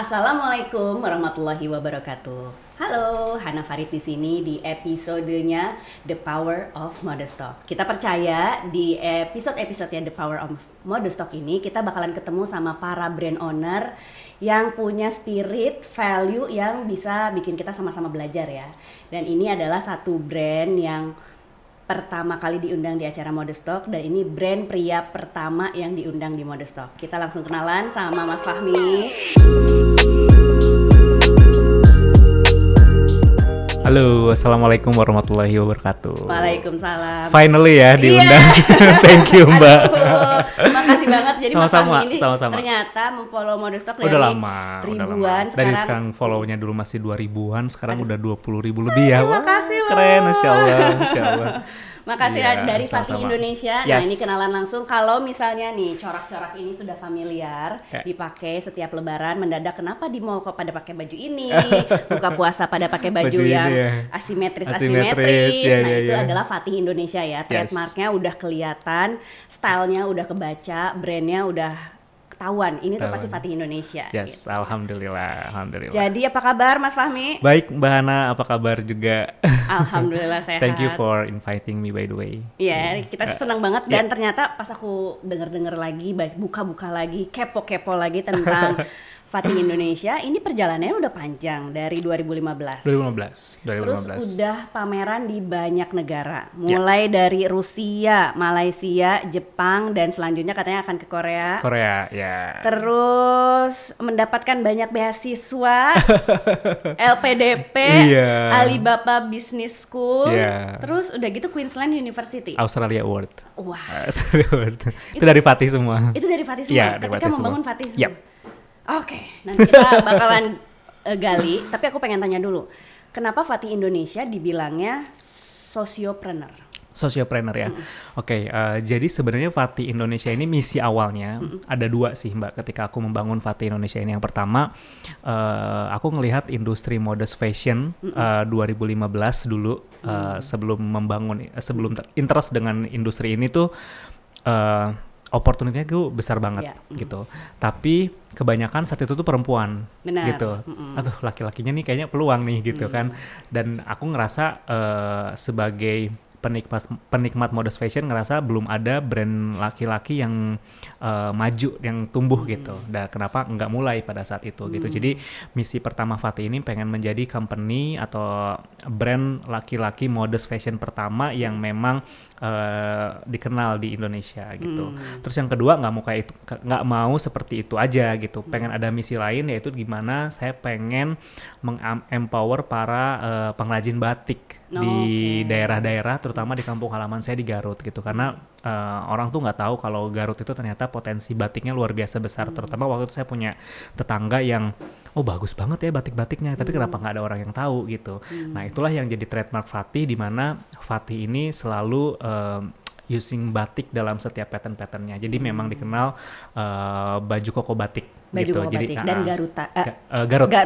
Assalamualaikum warahmatullahi wabarakatuh. Halo, Hana Farid di sini di episodenya The Power of Modestock. Kita percaya di episode-episodenya The Power of Modestock ini kita bakalan ketemu sama para brand owner yang punya spirit, value yang bisa bikin kita sama-sama belajar ya. Dan ini adalah satu brand yang pertama kali diundang di acara Modestock dan ini brand pria pertama yang diundang di Modestock. Kita langsung kenalan sama Mas Fahmi. Halo, assalamualaikum warahmatullahi wabarakatuh. Waalaikumsalam. Finally ya diundang. Thank you Mbak. Aduh, makasih banget. Jadi Mas Sama-sama, Fahmi ini sama-sama. ternyata memfollow Modestock dari Udah lama. ribuan. Dari sekarang follow-nya dulu masih 2.000-an, sekarang udah 20.000 lebih ya. Terima kasih loh. Keren, Masya Allah. Makasih Iya, dari Fatih sama-sama. Indonesia. Nah Yes. ini kenalan langsung. Kalau misalnya nih corak-corak ini sudah familiar, dipakai setiap lebaran, mendadak kenapa di mall kok pada pakai baju ini, buka puasa pada pakai baju Baju ini yang ya. asimetris. Ya, Nah itu ya. adalah Fatih Indonesia ya. Trademarknya udah kelihatan, stylenya udah kebaca, brandnya udah ketahuan. Ini tuh pasti Fatih Indonesia. Yes, gitu. Alhamdulillah. Jadi apa kabar Mas Fahmi? Baik Mbak Hana, apa kabar juga? Alhamdulillah sehat. Thank you for inviting me by the way. Iya, kita senang banget dan ternyata pas aku denger-denger lagi, buka-buka lagi, kepo-kepo lagi tentang Fatih Indonesia, ini perjalanannya udah panjang dari 2015. 2015. Terus udah pameran di banyak negara, mulai dari Rusia, Malaysia, Jepang, dan selanjutnya katanya akan ke Korea. Korea, ya. Terus mendapatkan banyak beasiswa, LPDP, Iya. Alibaba Business School, Iya. terus udah gitu Queensland University. Australia Award. Wah, Australia Award. Itu dari Fatih semua. itu dari Fatih semua. Iya, dari Ketika Fatih membangun semua. Fatih semua. Yap. Oke, nanti kita bakalan gali. Tapi aku pengen tanya dulu, kenapa Fatih Indonesia dibilangnya sociopreneur? Sociopreneur ya. Oke, jadi sebenarnya Fatih Indonesia ini misi awalnya ada dua sih Mbak. Ketika aku membangun Fatih Indonesia ini, yang pertama aku ngelihat industri modest fashion 2015 dulu sebelum interest dengan industri ini tuh opportunity-nya tuh besar banget gitu. Tapi kebanyakan saat itu tuh perempuan. Benar. Gitu. Aduh, laki-lakinya nih kayaknya peluang nih gitu kan. Dan aku ngerasa sebagai penikmat modest fashion ngerasa belum ada brand laki-laki yang maju, yang tumbuh gitu. Dan kenapa nggak mulai pada saat itu gitu. Jadi misi pertama Fatih ini pengen menjadi company atau brand laki-laki modest fashion pertama yang memang dikenal di Indonesia gitu. Terus yang kedua nggak mau seperti itu aja gitu. Pengen ada misi lain, yaitu gimana saya pengen mengempower para pengrajin batik di daerah-daerah, terutama di kampung halaman saya di Garut gitu. Karena orang tuh nggak tahu kalau Garut itu ternyata potensi batiknya luar biasa besar. Terutama waktu itu saya punya tetangga yang bagus banget ya batik-batiknya, tapi kenapa nggak ada orang yang tahu gitu. Nah itulah yang jadi trademark Fatih, di mana Fatih ini selalu using batik dalam setiap pattern-patternnya. Jadi memang dikenal baju koko batik. Baju gitu. koko Jadi, batik dan Garuta.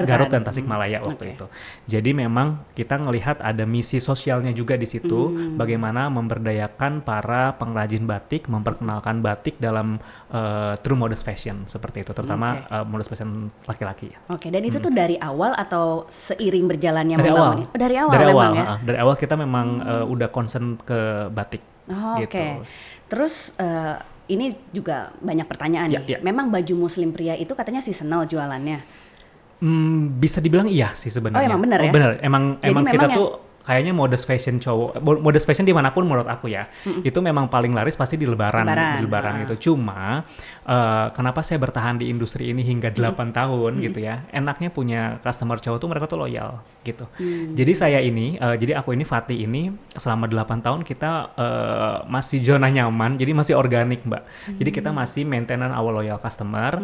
Garut dan Tasikmalaya waktu itu. Jadi memang kita ngelihat ada misi sosialnya juga di situ, bagaimana memberdayakan para pengrajin batik, memperkenalkan batik dalam true modest fashion seperti itu, terutama modest fashion laki-laki. Oke, dan itu tuh dari awal atau seiring berjalannya Dari membangunnya? awal. Dari awal Dari memang awal, ya. dari awal kita memang udah concern ke batik. Oke. Gitu. Terus ini juga banyak pertanyaan nih. Ya. Memang baju muslim pria itu katanya seasonal jualannya. Bisa dibilang iya sih sebenarnya. Oh, emang benar ya? Benar. Emang kita memang tuh kayaknya modest fashion modest fashion dimanapun menurut aku ya, itu memang paling laris pasti di lebaran gitu. Cuma kenapa saya bertahan di industri ini hingga 8 tahun gitu ya, enaknya punya customer cowok tuh mereka tuh loyal gitu. Jadi jadi aku ini Fatih ini selama 8 tahun kita masih zona nyaman, jadi masih organik Mbak. Jadi kita masih maintain our loyal customer.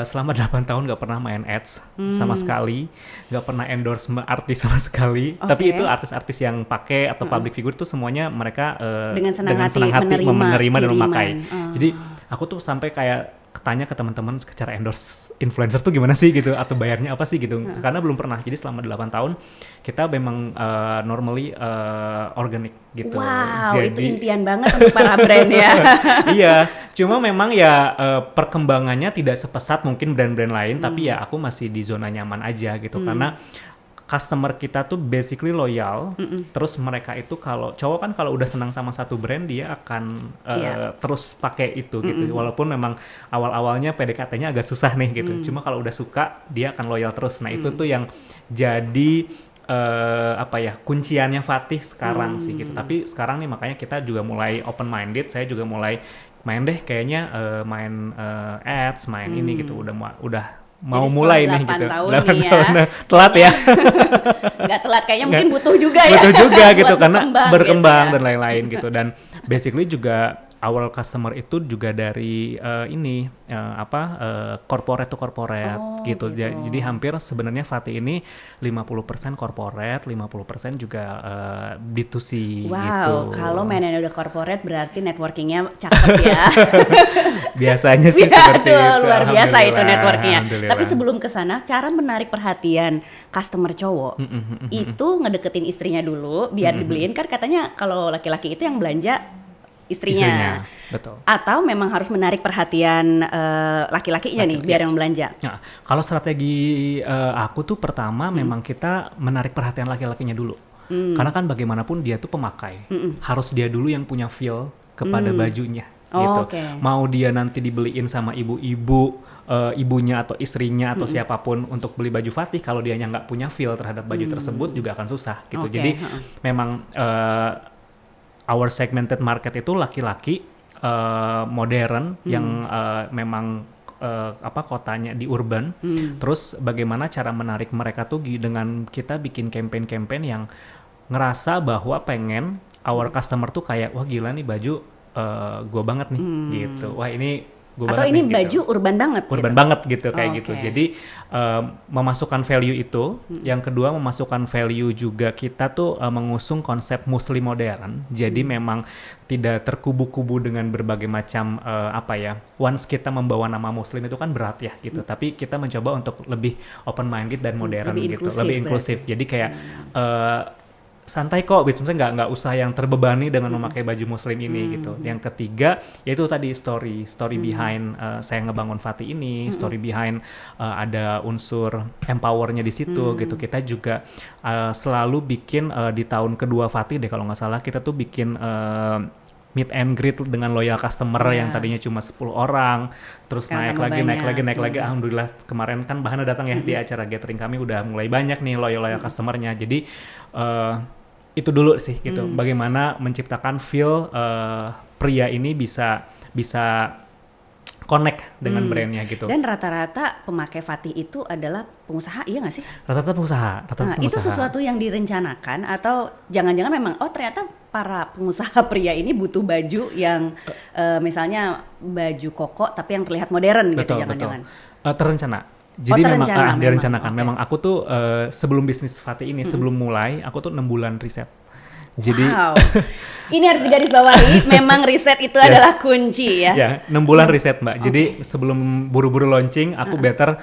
Selama 8 tahun gak pernah main ads sama sekali, gak pernah endorse artis sama sekali. Tapi itu artis-artis yang pakai atau public figure tuh semuanya mereka dengan senang hati menerima dan kiriman. memakai. Jadi aku tuh sampai kayak tanya ke teman-teman cara endorse influencer tuh gimana sih gitu, atau bayarnya apa sih gitu, karena belum pernah. Jadi selama 8 tahun kita memang normally organic gitu. Wow, jadi, itu impian banget untuk para brand ya. Iya, cuma memang ya perkembangannya tidak sepesat mungkin brand-brand lain, tapi ya aku masih di zona nyaman aja gitu, karena customer kita tuh basically loyal. Terus mereka itu kalau cowok kan kalau udah senang sama satu brand dia akan terus pakai itu gitu. Walaupun memang awal-awalnya PDKT-nya agak susah nih gitu. Cuma kalau udah suka dia akan loyal terus. Nah, itu tuh yang jadi kunciannya Fatih sekarang sih gitu. Tapi sekarang nih makanya kita juga mulai open minded. Saya juga mulai main deh kayaknya main ads, main ini gitu. Udah mau jadi mulai nih gitu. 8 tahun nih ya. Telat ya. Nggak telat, kayaknya mungkin butuh juga ya. Butuh juga gitu buat karena berkembang gitu ya. dan lain-lain gitu. Dan basically juga awal customer itu juga dari corporate to corporate gitu. Jadi hampir sebenarnya Fatih ini 50% corporate, 50% juga B2C gitu. Wow, kalau mainnya udah corporate berarti networkingnya cakep ya. Biasanya sih seperti itu. Luar biasa itu networkingnya. Alhamdulillah. Tapi sebelum ke sana, cara menarik perhatian customer cowok itu ngedeketin istrinya dulu biar dibeliin. Kan katanya kalau laki-laki itu yang belanja istrinya. Betul. Atau memang harus menarik perhatian laki-lakinya nih biar yang belanja. Nah, kalau strategi aku tuh pertama memang kita menarik perhatian laki-lakinya dulu. Karena kan bagaimanapun dia tuh pemakai. Harus dia dulu yang punya feel kepada bajunya gitu. Mau dia nanti dibeliin sama ibu-ibu, ibunya atau istrinya atau siapapun untuk beli baju Fatih, kalau dianya nggak punya feel terhadap baju tersebut juga akan susah gitu. Jadi memang our segmented market itu laki-laki modern yang memang kotanya di urban. Terus bagaimana cara menarik mereka tuh dengan kita bikin campaign-campaign yang ngerasa bahwa pengen our customer tuh kayak wah gila nih baju gue banget nih gitu. Wah ini gue atau banget ini nih, baju gitu. urban banget Urban gitu. banget gitu kayak gitu. Jadi memasukkan value itu. Yang kedua memasukkan value juga kita tuh mengusung konsep muslim modern. Jadi memang tidak terkubu-kubu dengan berbagai macam once kita membawa nama muslim itu kan berat ya gitu. Tapi kita mencoba untuk lebih open minded dan modern gitu, lebih inklusif. Jadi kayak santai kok, misalnya nggak usah yang terbebani dengan memakai baju muslim ini gitu. Yang ketiga yaitu tadi story behind saya ngebangun Fatih ini, story behind ada unsur empowernya di situ gitu. Kita juga selalu bikin di tahun kedua Fatih deh kalau nggak salah, kita tuh bikin meet and greet dengan loyal customer yang tadinya cuma 10 orang, terus naik lagi. Alhamdulillah kemarin kan Bahana datang ya di acara gathering kami udah mulai banyak nih loyal customernya. Jadi itu dulu sih gitu. Bagaimana menciptakan feel pria ini bisa connect dengan brandnya gitu. Dan rata-rata pemakai Fatih itu adalah pengusaha, iya nggak sih? Rata-rata pengusaha. Itu sesuatu yang direncanakan atau jangan-jangan memang ternyata para pengusaha pria ini butuh baju yang misalnya baju koko tapi yang terlihat modern gitu, jangan-jangan. Terencana. Jadi memang direncanakan. Memang aku tuh sebelum bisnis Fatih ini, sebelum mulai, aku tuh 6 bulan riset. Jadi ini harus digarisbawahi, memang riset itu adalah kunci ya. Ya, 6 bulan riset Mbak. Jadi sebelum buru-buru launching, aku better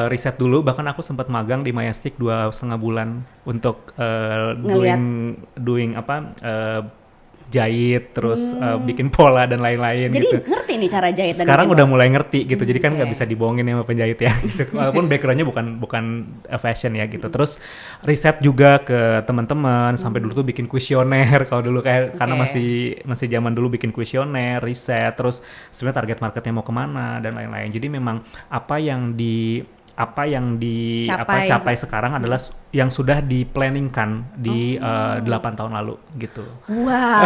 riset dulu. Bahkan aku sempat magang di Mayastik 2,5 bulan untuk doing jahit, terus bikin pola dan lain-lain. Jadi gitu. ngerti nih cara jahit. Sekarang udah mulai ngerti gitu. Jadi kan nggak bisa dibohongin sama penjahit ya. Gitu. Walaupun backgroundnya bukan fashion ya gitu. Terus riset juga ke teman-teman. Sampai dulu tuh bikin kuesioner. Kalau dulu karena masih zaman dulu bikin kuesioner, riset. Terus sebenarnya target marketnya mau kemana dan lain-lain. Jadi memang apa yang dicapai sekarang adalah yang sudah diplanningkan di 8 tahun lalu gitu. Wow.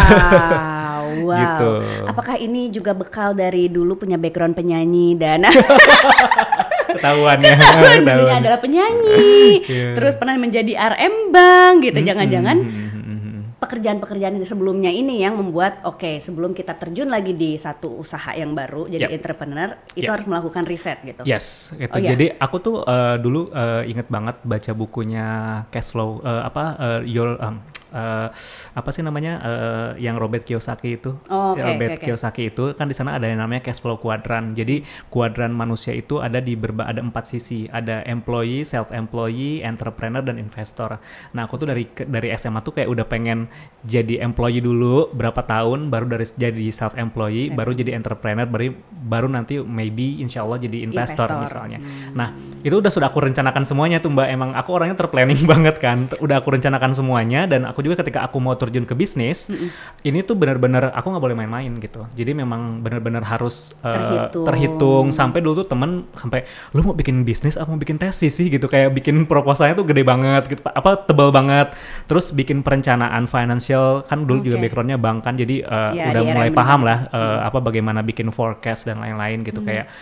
Gitu. Apakah ini juga bekal dari dulu punya background penyanyi dan ketahuan ya. dulunya adalah penyanyi, terus pernah menjadi RM Bank gitu. Jangan-jangan pekerjaan-pekerjaan sebelumnya ini yang membuat sebelum kita terjun lagi di satu usaha yang baru jadi entrepreneur itu harus melakukan riset gitu. Yes, gitu. Jadi aku tuh dulu inget banget baca bukunya Cash Flow apa sih namanya yang Robert Kiyosaki itu. Oh, oke, Robert oke. Kiyosaki itu kan di sana ada yang namanya cash flow quadrant. Jadi kuadran manusia itu ada ada 4 sisi. Ada employee, self-employee, entrepreneur dan investor. Nah, aku tuh dari SMA tuh kayak udah pengen jadi employee dulu berapa tahun, baru dari jadi self-employee, baru jadi entrepreneur, baru nanti maybe insya Allah jadi investor misalnya. Nah, itu sudah aku rencanakan semuanya tuh Mbak. Emang aku orangnya terplanning banget kan. Udah aku rencanakan semuanya, dan aku juga ketika aku mau terjun ke bisnis, ini tuh benar-benar aku nggak boleh main-main gitu. Jadi memang benar-benar harus terhitung. Sampai dulu tuh temen sampai, lu mau bikin bisnis apa mau bikin tesis sih gitu, kayak bikin proposalnya tuh gede banget gitu, tebal banget. Terus bikin perencanaan financial, kan dulu juga backgroundnya bank kan, jadi udah mulai paham lah bagaimana bikin forecast dan lain-lain gitu. Kayak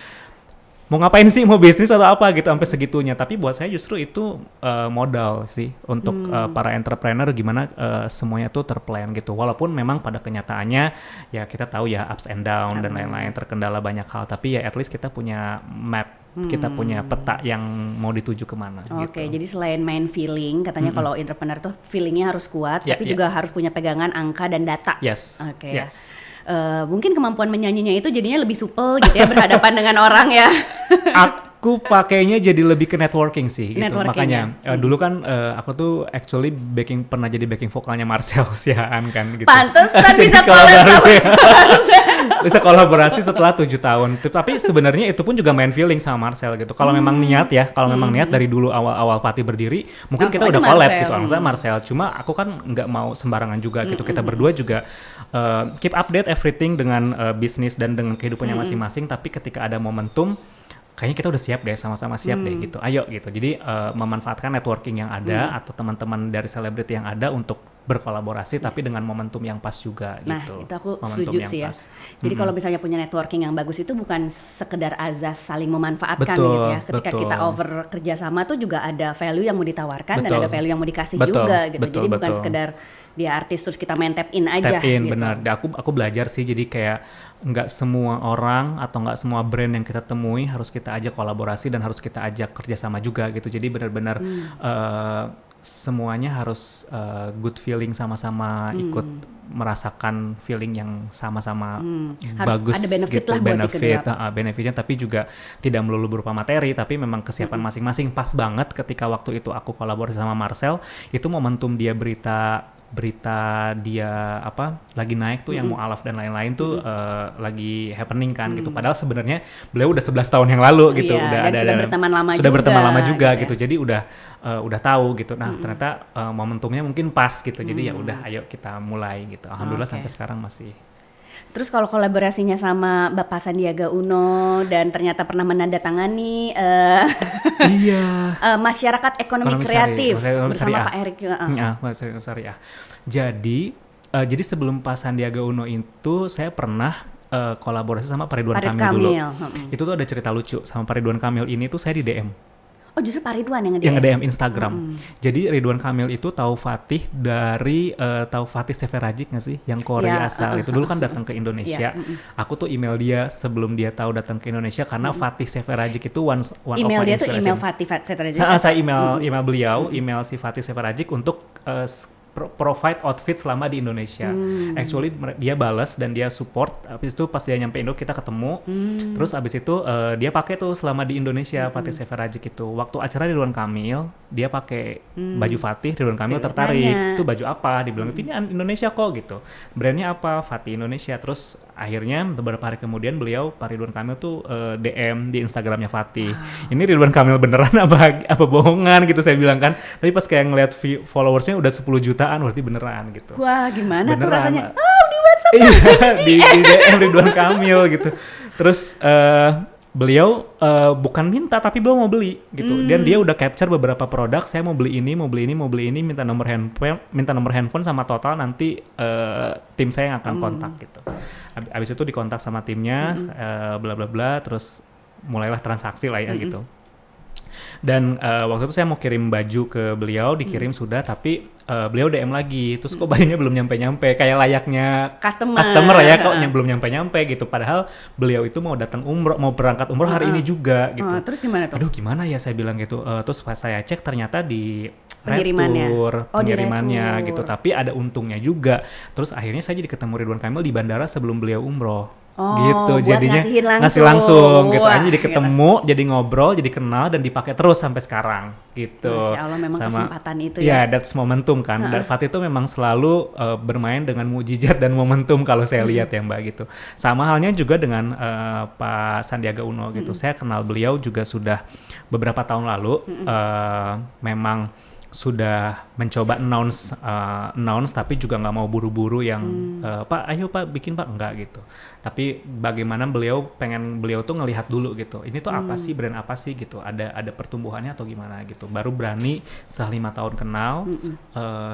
mau ngapain sih, mau bisnis atau apa gitu sampai segitunya. Tapi buat saya justru itu modal sih untuk para entrepreneur, gimana semuanya tuh terplan gitu. Walaupun memang pada kenyataannya ya kita tahu ya ups and down dan lain-lain, terkendala banyak hal, tapi ya at least kita punya map, kita punya peta yang mau dituju kemana. Oke, jadi selain main feeling, katanya kalau entrepreneur tuh feelingnya harus kuat, tapi juga harus punya pegangan angka dan data. Yes. Oke. Yes. Mungkin kemampuan menyanyinya itu jadinya lebih supel gitu ya berhadapan dengan orang ya. Aku pakainya jadi lebih ke networking sih gitu. Makanya dulu kan aku tuh actually pernah jadi backing vokalnya Marcel Sihaan kan gitu. Pantesan bisa kolaborasi. Bisa kolaborasi setelah 7 tahun. Tapi sebenarnya itu pun juga main feeling sama Marcel gitu. Kalau memang niat ya, kalau memang niat dari dulu awal Fatih berdiri, mungkin kita udah collab gitu. Langsung Marcel. Cuma aku kan nggak mau sembarangan juga gitu. Kita berdua juga keep update everything dengan bisnis dan dengan kehidupannya masing-masing. Tapi ketika ada momentum, kayaknya kita udah siap deh, sama-sama siap deh gitu. Ayo gitu. Jadi memanfaatkan networking yang ada atau teman-teman dari selebriti yang ada untuk berkolaborasi, tapi dengan momentum yang pas juga gitu. Nah, itu aku momentum setuju sih ya. Jadi kalau misalnya punya networking yang bagus itu bukan sekedar azas saling memanfaatkan gitu ya. Ketika kita over kerjasama tuh juga ada value yang mau ditawarkan dan ada value yang mau dikasih juga gitu. Jadi bukan sekedar dia artis terus kita main tap in aja. Tap in, gitu. benar. Aku belajar sih, jadi kayak nggak semua orang atau nggak semua brand yang kita temui harus kita ajak kolaborasi dan harus kita ajak kerjasama juga gitu. Jadi benar-benar semuanya harus good feeling, sama-sama ikut merasakan feeling yang sama-sama bagus, ada benefit gitu, lah buat benefitnya, tapi juga tidak melulu berupa materi, tapi memang kesiapan masing-masing. Pas banget ketika waktu itu aku kolaborasi sama Marcel, itu momentum dia berita dia lagi naik tuh, yang mualaf dan lain-lain tuh lagi happening kan gitu. Padahal sebenarnya beliau udah 11 tahun yang lalu gitu, sudah berteman lama juga gitu. Jadi udah tahu gitu. Nah, ternyata momentumnya mungkin pas gitu. Jadi ya udah, ayo kita mulai gitu. Alhamdulillah sampai sekarang masih. Terus kalau kolaborasinya sama Bapak Sandiaga Uno dan ternyata pernah menandatangani masyarakat ekonomi kreatif bersama Pak Erick juga. Syariah. Jadi sebelum Pak Sandiaga Uno itu saya pernah kolaborasi sama Pak Ridwan Kamil dulu. Itu tuh ada cerita lucu sama Pak Ridwan Kamil ini tuh, saya di DM. Oh, justru Pak Ridwan yang nge-DM Instagram. Jadi Ridwan Kamil itu tahu Fatih dari tahu Fatih Seferajik nggak sih, yang Korea asal itu dulu kan datang ke Indonesia. Aku tuh email dia sebelum dia tahu datang ke Indonesia, karena Fatih Seferajik itu one email of my dia inspiration. tuh email Fatih Seferajik. Saya email beliau, email si Fatih Seferajik untuk provide outfit selama di Indonesia. Actually dia balas dan dia support. Habis itu pas dia nyampe Indo kita ketemu. Terus abis itu dia pakai tuh selama di Indonesia Fatih Seferajik itu. Waktu acara Ridwan Kamil dia pakai baju Fatih, Ridwan Kamil tertarik. Itu baju apa? Dibilang itu ini Indonesia kok gitu. Brandnya apa? Fatih Indonesia. Terus akhirnya beberapa hari kemudian beliau, Pak Ridwan Kamil tuh DM di Instagramnya Fatih. Ini Ridwan Kamil beneran apa bohongan gitu, saya bilang kan. Tapi pas kayak ngeliat followersnya udah 10 jutaan, berarti beneran gitu. Wah, gimana beneran, tuh rasanya? Di WhatsApp. di DM Ridwan Kamil gitu. Terus beliau bukan minta, tapi beliau mau beli gitu. Dan dia udah capture beberapa produk, saya mau beli ini, minta nomor handphone sama total, nanti tim saya yang akan kontak gitu. Abis itu dikontak sama timnya, bla bla bla, terus mulailah transaksi lah ya gitu. Dan waktu itu saya mau kirim baju ke beliau, dikirim sudah, tapi beliau DM lagi, terus kok bajunya belum nyampe-nyampe, kayak layaknya customer ya, kok belum nyampe-nyampe gitu. Padahal beliau itu mau datang umroh, mau berangkat umroh hari ini juga gitu. Terus gimana tuh? Aduh gimana ya, saya bilang gitu. Terus pas saya cek ternyata di Pengirimannya. pengirimannya Diretur. gitu. Tapi ada untungnya juga. Terus akhirnya saya jadi ketemu Ridwan Kamil di bandara sebelum beliau umroh. buat Gitu jadinya ngasihin ngasih langsung gitu. Wah, Akhirnya jadi ketemu, jadi ngobrol, jadi kenal dan dipakai terus sampai sekarang gitu. Masya Allah, memang kesempatan itu ya. That's momentum kan. Dan Fat itu memang selalu bermain dengan mujizat dan momentum kalau saya lihat ya Mbak gitu. Sama halnya juga dengan Pak Sandiaga Uno gitu. Saya kenal beliau juga sudah beberapa tahun lalu. Memang sudah mencoba announce tapi juga nggak mau buru-buru yang Pak ayo Pak bikin Pak, enggak gitu. Tapi bagaimana beliau tuh ngelihat dulu gitu, ini tuh apa sih, brand apa sih gitu, ada pertumbuhannya atau gimana gitu, baru berani setelah 5 tahun kenal.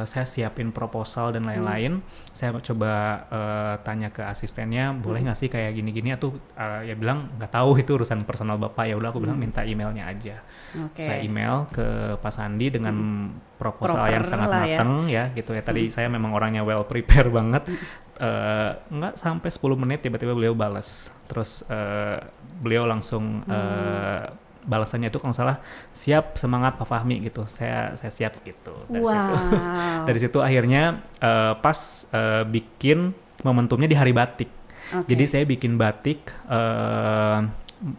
Saya siapin proposal dan lain-lain. Saya coba tanya ke asistennya, boleh nggak sih kayak gini-gini, atau ya bilang nggak tahu, itu urusan personal Bapak. Ya udah aku bilang minta emailnya aja. Saya email ke Pak Sandi dengan proposal yang sangat matang ya gitu ya. Tadi saya memang orangnya well prepare banget. Nggak sampai 10 menit tiba-tiba beliau balas. Terus beliau langsung balasannya itu kalau nggak salah, siap, semangat Pak Fahmi gitu. Saya siap gitu. Dari situ akhirnya pas bikin momentumnya di Hari Batik. Jadi saya bikin batik,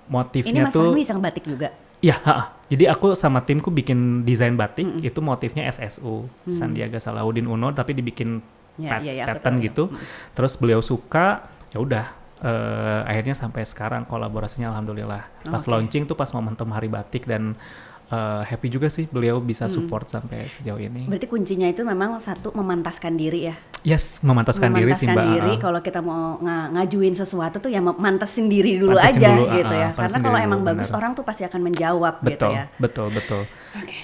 motifnya tuh. Ini Mas Fahmi sang batik juga? Iya, jadi aku sama timku bikin desain batik, itu motifnya SSU, Sandiaga Salahuddin Uno, tapi dibikin pattern gitu. Terus beliau suka, ya udah, akhirnya sampai sekarang kolaborasinya alhamdulillah. Pas launching tuh pas momentum Hari Batik, dan happy juga sih beliau bisa support sampai sejauh ini. Berarti kuncinya itu memang satu, memantaskan diri ya? Yes, memantaskan diri sih Mbak. Memantaskan diri, kalau kita mau ngajuin sesuatu tuh ya mantasin diri dulu aja dulu, gitu ya. Karena kalau emang bagus, orang tuh pasti akan menjawab. Gitu ya. Betul.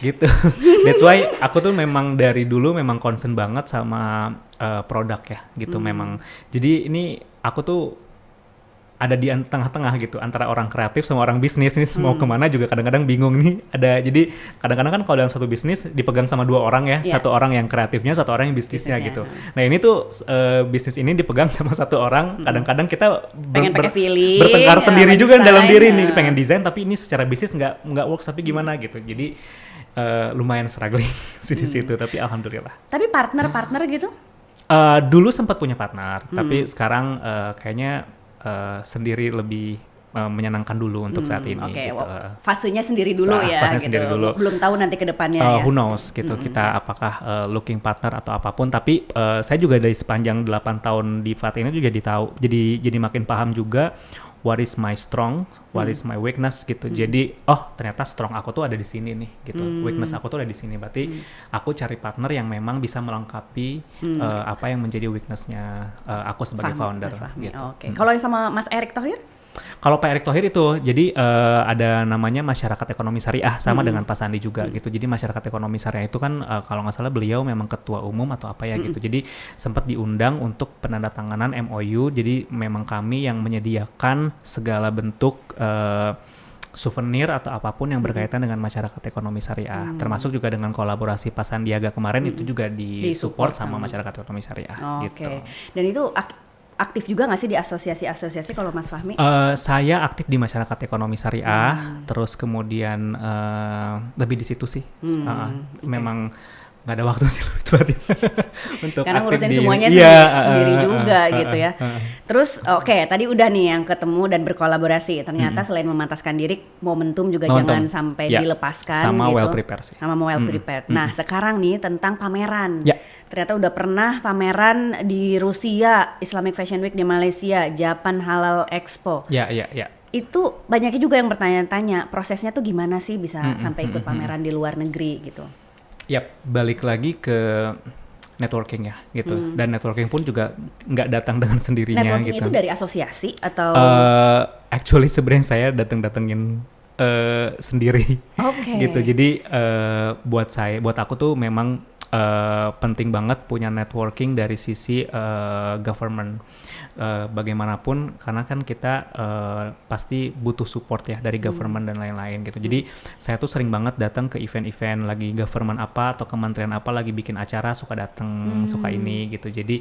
Gitu. That's why aku tuh memang dari dulu memang concern banget sama produk ya gitu. Memang. Jadi ini aku tuh ada di tengah-tengah gitu antara orang kreatif sama orang bisnis. Ini mau kemana juga kadang-kadang bingung nih. Jadi kadang-kadang kan kalau dalam satu bisnis dipegang sama 2 orang ya, satu orang yang kreatifnya, satu orang yang bisnisnya gitu. Nah ini tuh bisnis ini dipegang sama 1 orang. Kadang-kadang kita pengen pakai feeling, bertengkar sendiri juga dalam diri nih, pengen desain tapi ini secara bisnis nggak works, tapi gimana gitu. Jadi lumayan struggling sih di situ, tapi alhamdulillah. Tapi partner gitu? Dulu sempat punya partner, tapi sekarang kayaknya sendiri lebih menyenangkan dulu untuk saat ini. Gitu. Fasenya sendiri dulu ya. Fasenya gitu. sendiri dulu. Belum tahu nanti ke depannya ya. Who knows gitu, kita apakah looking partner atau apapun. Tapi saya juga dari sepanjang 8 tahun di FAT ini juga jadi makin paham juga what is my strong, what is my weakness gitu. Jadi ternyata strong aku tuh ada di sini nih gitu. Weakness aku tuh ada di sini. Berarti aku cari partner yang memang bisa melengkapi apa yang menjadi weaknessnya aku sebagai founder gitu. Kalau yang sama Mas Erick Thohir? Kalau Pak Erick Thohir itu, jadi ada namanya Masyarakat Ekonomi Syariah, sama dengan Pak Sandi juga gitu. Jadi Masyarakat Ekonomi Syariah itu kan kalau nggak salah beliau memang ketua umum atau apa ya gitu. Jadi sempat diundang untuk penandatanganan MOU. Jadi memang kami yang menyediakan segala bentuk souvenir atau apapun yang berkaitan dengan masyarakat ekonomi syariah, termasuk juga dengan kolaborasi Pak Sandiaga kemarin itu juga disupport sama masyarakat ekonomi syariah. Gitu. Dan itu aktif juga nggak sih di asosiasi-asosiasi kalau Mas Fahmi? Saya aktif di masyarakat ekonomi syariah, terus kemudian lebih di situ sih. Memang nggak ada waktu sih untuk karena ngurusin aktif semuanya sendiri juga gitu ya. Terus tadi udah nih yang ketemu dan berkolaborasi. Ternyata selain memantaskan diri, momentum juga jangan sampai dilepaskan. Sama gitu. well prepared sih. Sama well prepared. Nah sekarang nih tentang pameran. Ternyata udah pernah pameran di Rusia, Islamic Fashion Week di Malaysia, Japan Halal Expo. Ya. Itu banyaknya juga yang bertanya-tanya, prosesnya tuh gimana sih bisa sampai ikut pameran di luar negeri gitu. Balik lagi ke networking ya gitu. Dan networking pun juga nggak datang dengan sendirinya. Networking gitu. Itu dari asosiasi atau? Actually sebenarnya saya datengin sendiri. Gitu. Jadi buat aku tuh memang penting banget punya networking dari sisi government. Bagaimanapun karena kan kita pasti butuh support ya dari government dan lain-lain gitu. Jadi saya tuh sering banget datang ke event-event lagi government apa atau kementerian apa lagi bikin acara, suka datang, suka ini gitu. Jadi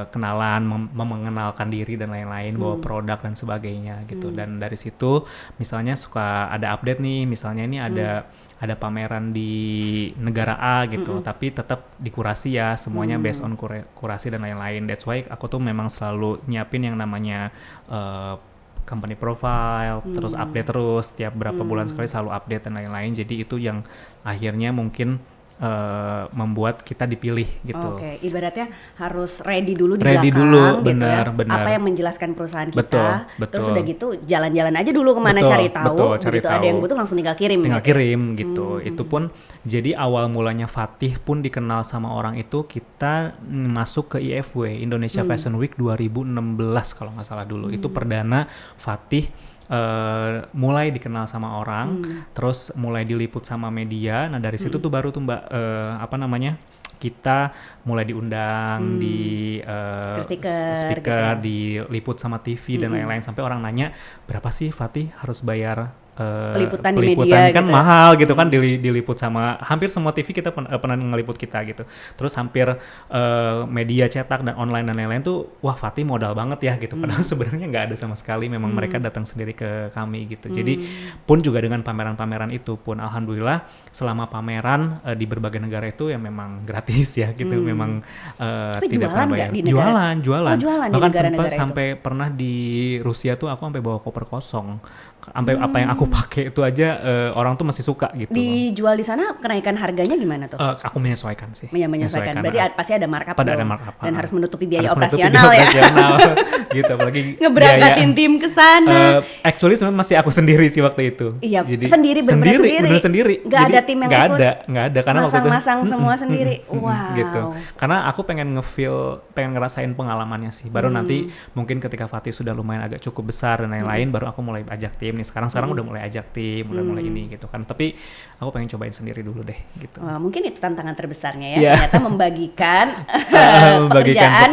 kenalan, mengenalkan diri dan lain-lain, bawa produk dan sebagainya gitu. Dan dari situ misalnya suka ada update nih, misalnya ini ada pameran di negara A gitu, tapi tetap dikurasi ya, semuanya based on kurasi dan lain-lain. That's why aku tuh memang selalu nyiapin yang namanya company profile, terus update terus, tiap berapa bulan sekali selalu update dan lain-lain. Jadi itu yang akhirnya mungkin membuat kita dipilih gitu. Oke, ibaratnya harus ready dulu di Ready belakang dulu, gitu benar, ya. benar. Apa yang menjelaskan perusahaan kita. Betul. Terus udah gitu jalan-jalan aja dulu kemana cari tahu. Begitu ada yang butuh langsung tinggal kirim. Tinggal gitu. kirim gitu. Itu pun jadi awal mulanya Fatih pun dikenal sama orang itu kita masuk ke IFW, Indonesia Fashion Week 2016 kalau nggak salah dulu. Itu perdana Fatih mulai dikenal sama orang, terus mulai diliput sama media. Nah dari situ tuh baru tuh Mbak kita mulai diundang di speaker, diliput sama TV dan lain-lain, sampai orang nanya berapa sih Fatih harus bayar peliputan di media kan gitu. Mahal gitu kan, diliput sama hampir semua TV kita pernah ngeliput kita gitu. Terus hampir media cetak dan online dan lain-lain tuh wah Fatih modal banget ya gitu. Padahal sebenarnya nggak ada sama sekali, memang mereka datang sendiri ke kami gitu. Jadi pun juga dengan pameran-pameran itu pun alhamdulillah selama pameran di berbagai negara itu ya memang gratis ya gitu. Memang tidak pernah bayar. Jualan. Oh, jualan Bahkan di negara-negara sampai pernah di Rusia tuh aku sampai bawa koper kosong. Sampai apa yang aku pakai itu aja orang tuh masih suka gitu. Dijual di sana kenaikan harganya gimana tuh? Aku menyesuaikan sih. Menyesuaikan. Berarti pasti ada markup dong. Ada markup. Dan harus menutupi biaya harus operasional ya. Gitu apalagi ngeberangkatin tim ke sana. Actually sebenarnya masih aku sendiri sih waktu itu. Iya, jadi bener sendiri. Gak ada tim yang ikut. Nggak ada karena waktu itu masang semua sendiri. Wow. Gitu. Karena aku pengen pengen ngerasain pengalamannya sih. Baru nanti mungkin ketika Fatih sudah lumayan agak cukup besar dan lain-lain, baru aku mulai ajak tim nih. Sekarang udah mulai ajak tim, udah mulai ini gitu kan. Tapi aku pengen cobain sendiri dulu deh gitu. Mungkin itu tantangan terbesarnya ya. Yeah. Ternyata membagikan pekerjaan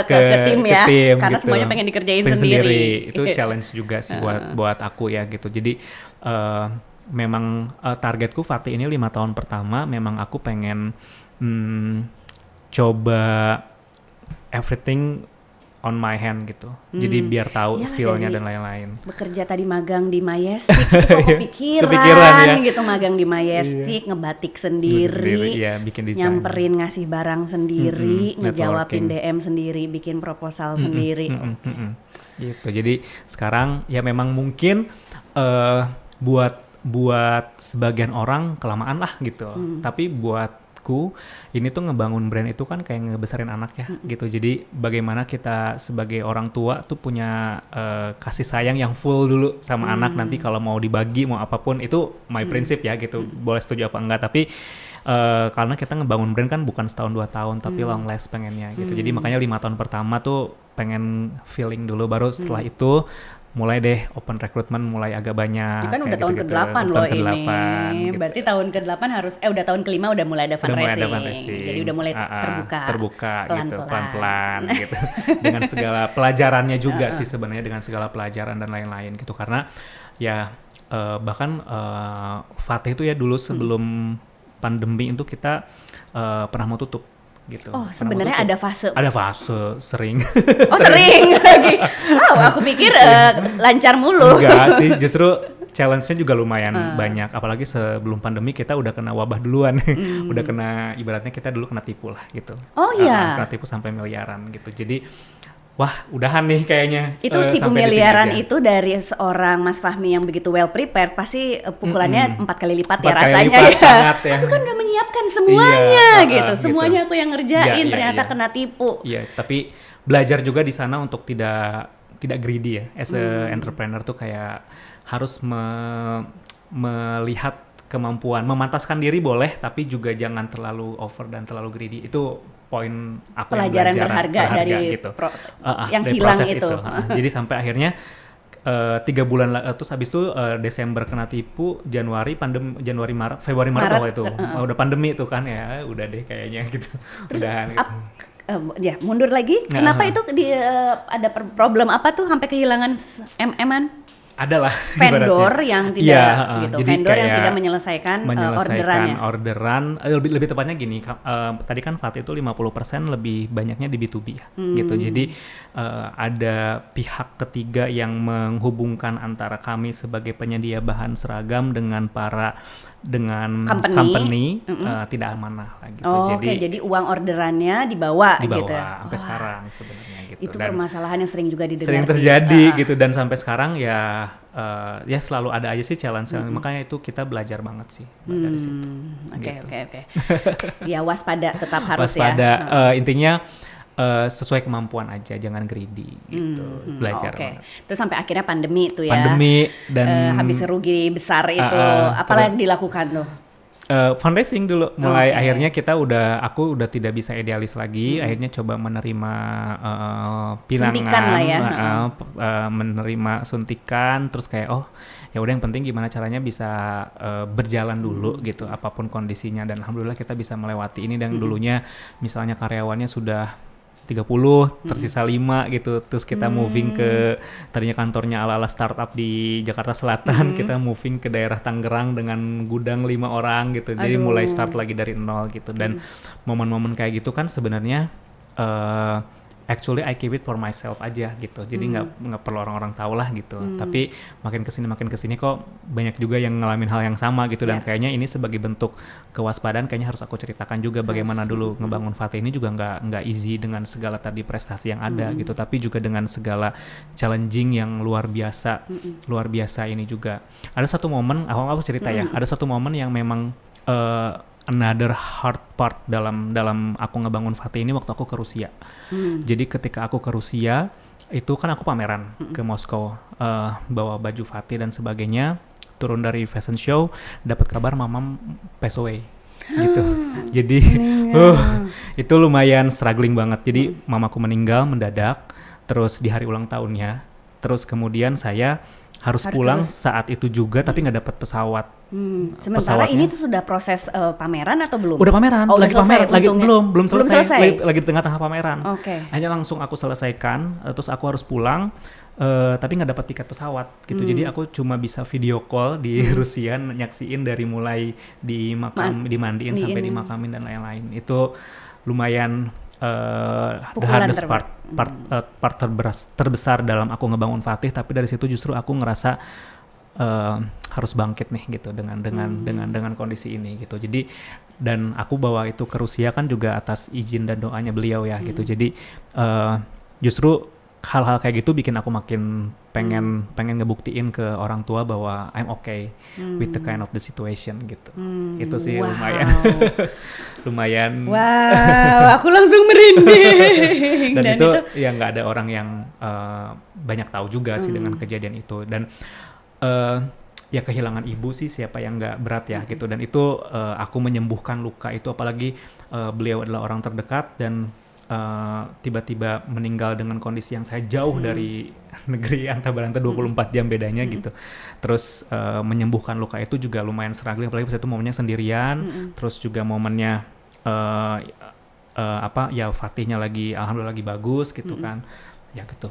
ke tim ya. Karena gitu. Semuanya pengen dikerjain sendiri. Itu challenge juga sih buat aku ya gitu. Jadi memang targetku Fatih ini 5 tahun pertama memang aku pengen coba everything on my hand gitu. Jadi biar tahu feel-nya dan lain-lain. Bekerja tadi magang di Majestic itu kepikiran ya? Gitu magang di Majestic, ngebatik sendiri, bikin desain. Nyamperin ngasih barang sendiri, ngejawabin DM sendiri, bikin proposal sendiri. Gitu. Jadi sekarang ya memang mungkin buat sebagian orang kelamaan lah gitu. Tapi buat ini tuh ngebangun brand itu kan kayak ngebesarin anak ya gitu. Jadi bagaimana kita sebagai orang tua tuh punya kasih sayang yang full dulu sama anak. Nanti kalau mau dibagi mau apapun itu my prinsip ya gitu. Boleh setuju apa enggak, tapi karena kita ngebangun brand kan bukan setahun 2 tahun tapi long last pengennya gitu. Jadi makanya 5 tahun pertama tuh pengen feeling dulu, baru setelah itu mulai deh open recruitment mulai agak banyak. Itu kan udah tahun ke-8 loh ini. Gitu. Berarti tahun ke-8 harus udah tahun ke-5 udah mulai ada fundraising. Jadi udah mulai terbuka pelan-pelan gitu. Dengan segala pelajarannya juga sih sebenarnya, dengan segala pelajaran dan lain-lain gitu. Karena ya bahkan Fatih itu ya dulu sebelum pandemi itu kita pernah mau tutup gitu. Oh, sebenarnya ada fase. Ada fase sering. Oh, sering lagi. Aku pikir lancar mulu. Enggak sih, justru challenge-nya juga lumayan banyak. Apalagi sebelum pandemi kita udah kena wabah duluan. Udah kena, ibaratnya kita dulu kena tipu lah gitu. Oh iya. Kena tipu sampai miliaran gitu. Jadi wah, udahan nih kayaknya. Itu tipu miliaran itu dari seorang Mas Fahmi yang begitu well prepared, pasti pukulannya 4 kali lipat ya rasanya ya. Sangat ya. Aku kan udah menyiapkan semuanya gitu. Semuanya aku yang ngerjain, ternyata kena tipu. Iya, tapi belajar juga di sana untuk tidak greedy ya. As a entrepreneur tuh kayak harus melihat kemampuan, memantaskan diri boleh, tapi juga jangan terlalu over dan terlalu greedy. Itu poin aku pelajaran berharga dari gitu. yang dari hilang proses itu. Jadi sampai akhirnya terus habis itu Desember kena tipu, Februari Maret awal itu udah pandemi tuh kan, ya udah deh kayaknya gitu. Terus udahan gitu. Ya mundur lagi. Kenapa itu ada problem apa tuh sampai kehilangan MM-an? Adalah vendor yang tidak gitu, vendor yang tidak menyelesaikan orderan. Lebih tepatnya gini, tadi kan VAT itu 50% lebih banyaknya di B2B ya, gitu. Jadi ada pihak ketiga yang menghubungkan antara kami sebagai penyedia bahan seragam dengan company tidak amanah lah, gitu. Jadi uang orderannya dibawa gitu ya? Sampai sekarang sebenarnya gitu. Itu permasalahan yang sering juga didengar. Sering terjadi gitu, dan sampai sekarang ya selalu ada aja sih challenge. Makanya itu kita belajar banget sih dari situ. Oke. Ya waspada tetap harus intinya sesuai kemampuan aja, jangan greedy gitu. Belajar banget. Terus sampai akhirnya pandemi itu ya. Pandemi dan habis rugi besar itu, apalah yang dilakukan tuh? Fundraising dulu, mulai akhirnya aku udah tidak bisa idealis lagi, akhirnya coba menerima pinangan lah ya. Menerima suntikan, terus kayak ya udah, yang penting gimana caranya bisa berjalan dulu gitu apapun kondisinya, dan alhamdulillah kita bisa melewati ini. Dan dulunya misalnya karyawannya sudah 30, tersisa 5 gitu. Terus kita moving ke, tadinya kantornya ala-ala startup di Jakarta Selatan, kita moving ke daerah Tangerang dengan gudang 5 orang gitu. Jadi mulai start lagi dari nol gitu. Dan momen-momen kayak gitu kan sebenarnya actually I keep it for myself aja gitu. Jadi nggak perlu orang-orang tahu lah gitu. Tapi makin kesini kok banyak juga yang ngalamin hal yang sama gitu. Dan kayaknya ini sebagai bentuk kewaspadaan, kayaknya harus aku ceritakan juga bagaimana dulu ngebangun Fatih ini juga nggak easy dengan segala tadi prestasi yang ada gitu. Tapi juga dengan segala challenging yang luar biasa ini juga. Ada satu momen, aku cerita ya. Ada satu momen yang memang another hard part dalam aku ngebangun Fatih ini waktu aku ke Rusia. Jadi ketika aku ke Rusia itu kan aku pameran ke Moskow, bawa baju Fatih dan sebagainya, turun dari fashion show dapat kabar mamam pass away gitu. Jadi itu lumayan struggling banget. Jadi mamaku meninggal mendadak, terus di hari ulang tahunnya, terus kemudian saya harus pulang saat itu juga, tapi nggak dapat pesawat. Sementara ini tuh sudah proses pameran atau belum? Udah pameran, lagi pameran, belum selesai. Lagi di tengah-tengah pameran. Hanya langsung aku selesaikan, terus aku harus pulang, tapi nggak dapat tiket pesawat gitu. Jadi aku cuma bisa video call di Rusia, nyaksiin dari mulai dimandiin sampai dimakamin dan lain-lain. Itu lumayan the hardest part terbesar dalam aku ngebangun Fatih. Tapi dari situ justru aku ngerasa harus bangkit nih gitu dengan kondisi ini gitu. Jadi dan aku bawa itu ke Rusia kan juga atas izin dan doanya beliau ya gitu. Jadi justru hal-hal kayak gitu bikin aku makin pengen ngebuktiin ke orang tua bahwa I'm okay with the kind of the situation gitu. Itu sih lumayan. Wow, aku langsung merinding. Dan itu ya nggak ada orang yang banyak tahu juga sih dengan kejadian itu. Dan ya kehilangan ibu sih siapa yang nggak berat ya gitu. Dan itu aku menyembuhkan luka itu, apalagi beliau adalah orang terdekat dan tiba-tiba meninggal dengan kondisi yang saya jauh dari negeri anta beranta 24 jam bedanya gitu. Terus menyembuhkan luka itu juga lumayan struggling, apalagi pas itu momennya sendirian. Terus juga momennya ya Fatihnya lagi alhamdulillah lagi bagus gitu kan ya gitu.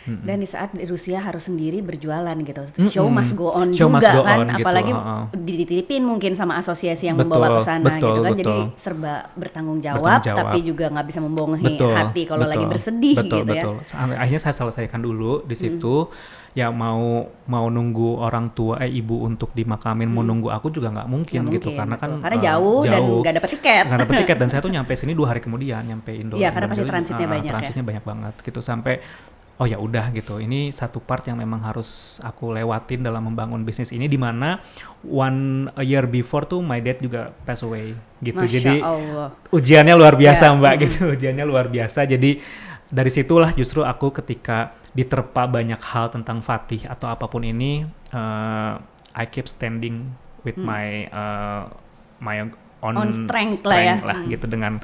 Dan di saat di Rusia harus sendiri berjualan gitu, show must go on juga kan, apalagi dititipin mungkin sama asosiasi yang membawa ke sana gitu kan. Jadi serba bertanggung jawab, tapi juga nggak bisa membohongi hati kalau lagi bersedih gitu ya. Akhirnya saya selesaikan dulu di situ. Ya mau nunggu orang tua ibu untuk dimakamin, mau nunggu aku juga nggak mungkin gitu, karena kan jauh dan nggak dapat tiket. Dan saya tuh nyampe sini 2 hari kemudian, nyampe Indo. Iya, karena pasti transitnya banyak. Transitnya banyak banget gitu, sampai oh ya udah gitu, ini satu part yang memang harus aku lewatin dalam membangun bisnis ini, di mana a year before tuh my dad juga pass away gitu. Masya jadi Allah. Ujiannya luar biasa Mbak gitu, ujiannya luar biasa. Jadi dari situlah justru aku ketika diterpa banyak hal tentang Fatih atau apapun ini, I keep standing with my own strength lah gitu dengan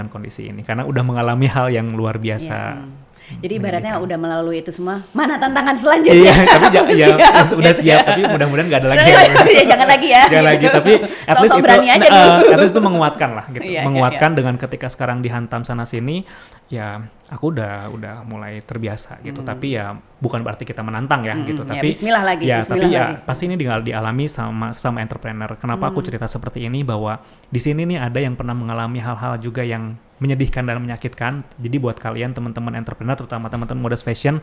kondisi ini, karena udah mengalami hal yang luar biasa. Jadi ibaratnya udah melalui itu semua, mana tantangan selanjutnya? Iya, tapi udah siap, tapi mudah-mudahan nggak ada lagi. Ya, jangan lagi ya. Jangan lagi, tapi at least itu, berani aja dulu. At least itu menguatkan lah, gitu. Iya, menguatkan dengan ketika sekarang dihantam sana sini, ya aku udah mulai terbiasa gitu. Tapi ya bukan berarti kita menantang ya, gitu. Tapi Bismillah lagi. Ya, Bismillah tapi ya lagi. pasti ini dialami sama entrepreneur. Kenapa aku cerita seperti ini, bahwa di sini nih ada yang pernah mengalami hal-hal juga yang menyedihkan dan menyakitkan. Jadi buat kalian teman-teman entrepreneur, terutama teman-teman modest fashion,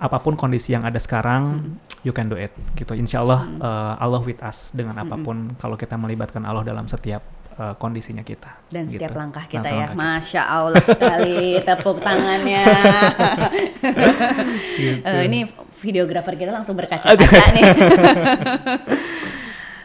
apapun kondisi yang ada sekarang, you can do it gitu. Insya Allah Allah with us dengan apapun, kalau kita melibatkan Allah dalam setiap kondisinya kita. Dan gitu. setiap langkah kita Langkah ya. kita. Masya Allah sekali, tepuk tangannya. Gitu. Ini videografer kita langsung berkaca-kaca nih.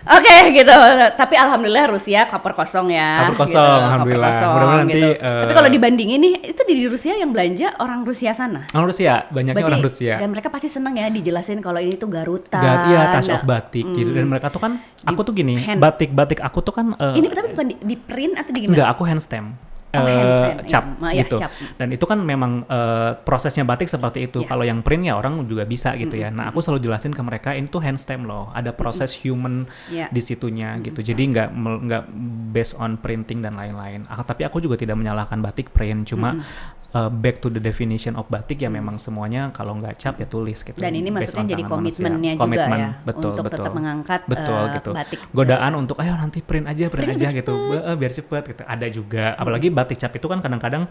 Oke gitu, tapi alhamdulillah Rusia koper kosong ya. Koper kosong, gitu. alhamdulillah. Koper kosong, Mudah-mudahan nanti, gitu. Tapi kalau dibandingin nih, itu di Rusia yang belanja orang Rusia sana. Orang Rusia, banyaknya Berarti, orang Rusia. Dan mereka pasti seneng ya dijelasin kalau ini tuh garutan. Iya, touch of batik gitu. Dan mereka tuh kan, aku tuh gini, batik aku tuh kan. Ini tapi bukan di print atau di gimana? Enggak, aku hand stamp. Cap ya, gitu. Cap. Dan itu kan memang prosesnya batik seperti itu. Kalau yang print ya orang juga bisa gitu ya. Nah, aku selalu jelasin ke mereka ini tuh hand stamp loh. Ada proses human di situnya gitu. Jadi nggak based on printing dan lain-lain. Tapi aku juga tidak menyalahkan batik print. Cuma back to the definition of batik ya memang semuanya kalau nggak cap ya tulis gitu. Dan ini maksudnya jadi komitmennya juga Komitmen, ya. betul, untuk tetap mengangkat gitu. batik. Godaan untuk ayo nanti print aja gitu. Biar cepet gitu. Ada juga. Apalagi batik cap itu kan kadang-kadang